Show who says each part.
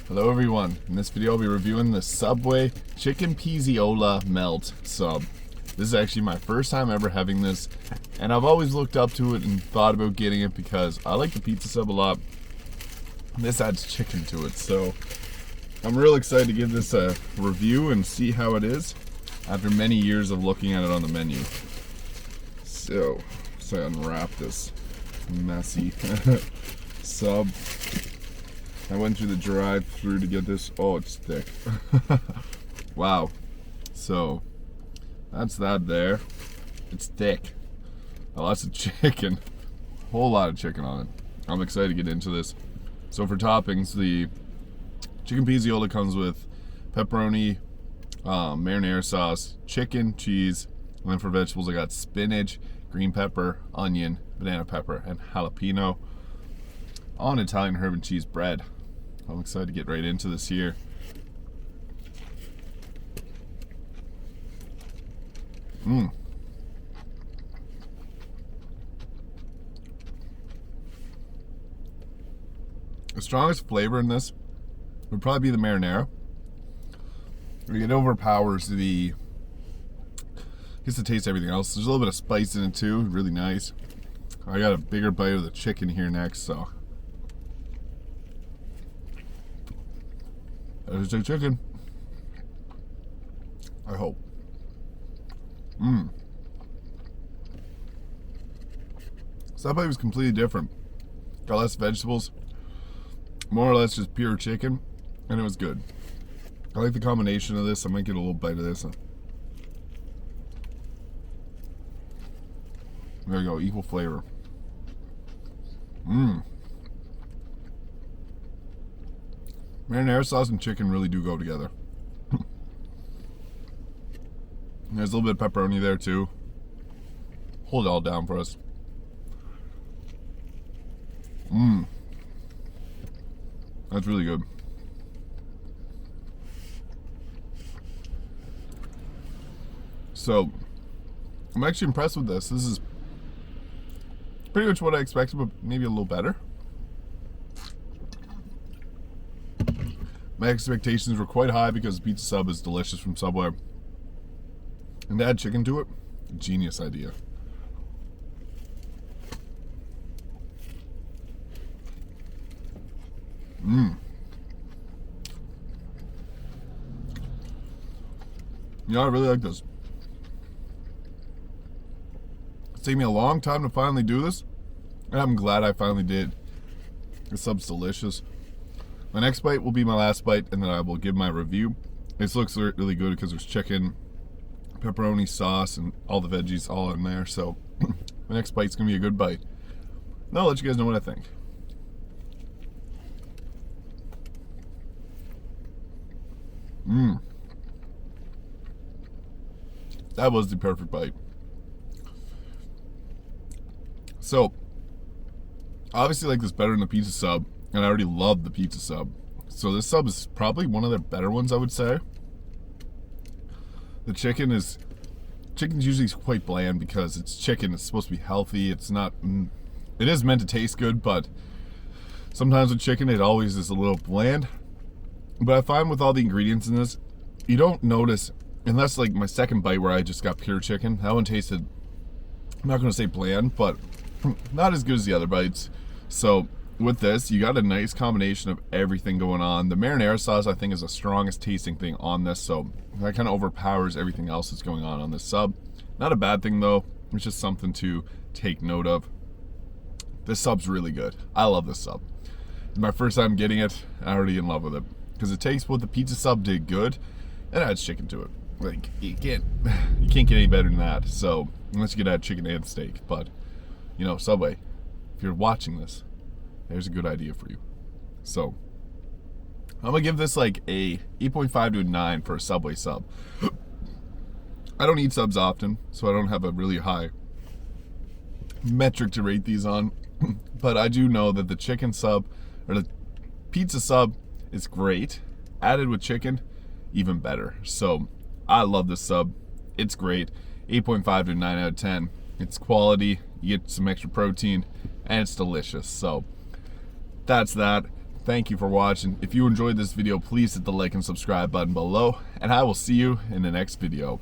Speaker 1: Hello everyone, in this video I'll be reviewing the Subway Chicken Pizziola Melt Sub. This is actually my first time ever having this, and I've always looked up to it and thought about getting it because I like the pizza sub a lot. This adds chicken to it, so I'm real excited to give this a review and see how it is after many years of looking at it on the menu. So I unwrap this messy sub. I went through the drive-through to get this. Oh, it's thick. Wow. So that's that there. It's thick. Lots of chicken. Whole lot of chicken on it. I'm excited to get into this. So for toppings, the chicken pizziola comes with pepperoni, marinara sauce, chicken, cheese, and then for vegetables I got spinach, green pepper, onion, banana pepper, and jalapeno on Italian herb and cheese bread. I'm excited to get right into this here. The strongest flavor in this would probably be the marinara. It overpowers the, gets to taste everything else. There's a little bit of spice in it too, really nice. I got a bigger bite of the chicken here next, so. There's the chicken. I hope. Subway was completely different. Got less vegetables, more or less just pure chicken, and it was good. I like the combination of this. I might get a little bite of this. There you go, equal flavor. Marinara sauce and chicken really do go together. There's a little bit of pepperoni there too. Hold it all down for us. That's really good. So, I'm actually impressed with this. This is pretty much what I expected, but maybe a little better. My expectations were quite high because the pizza sub is delicious from Subway. And to add chicken to it, genius idea. Yeah, I really like this. It's taken me a long time to finally do this, and I'm glad I finally did. The sub's delicious. My next bite will be my last bite, and then I will give my review. This looks really good because there's chicken, pepperoni sauce, and all the veggies all in there. So my next bite's gonna be a good bite. Now I'll let you guys know what I think. That was the perfect bite. So, obviously I like this better than the pizza sub, and I already love the pizza sub. So this sub is probably one of their better ones, I would say. The chicken's usually quite bland because it's chicken. It's supposed to be healthy. It's not, it is meant to taste good, but sometimes with chicken it always is a little bland. But I find with all the ingredients in this, you don't notice, unless like my second bite where I just got pure chicken, that one tasted, I'm not going to say bland, but not as good as the other bites. So with this, you got a nice combination of everything going on. The marinara sauce, I think, is the strongest tasting thing on this, so that kind of overpowers everything else that's going on this sub. Not a bad thing though, it's just something to take note of. This sub's really good. I love this sub. It's my first time getting it, I'm already in love with it. Because it takes what the pizza sub did good, and adds chicken to it. Like, you can't get any better than that. So, unless you could add chicken and steak. But, you know, Subway, if you're watching this, there's a good idea for you. So, I'm gonna give this like a 8.5 to a 9 for a Subway sub. I don't eat subs often, so I don't have a really high metric to rate these on. But I do know that the chicken sub, or the pizza sub, is great. Added with chicken, even better. So, I love this sub. It's great. 8.5 to 9 out of 10. It's quality. You get some extra protein, and it's delicious. So, that's that. Thank you for watching. If you enjoyed this video, please hit the like and subscribe button below, and I will see you in the next video.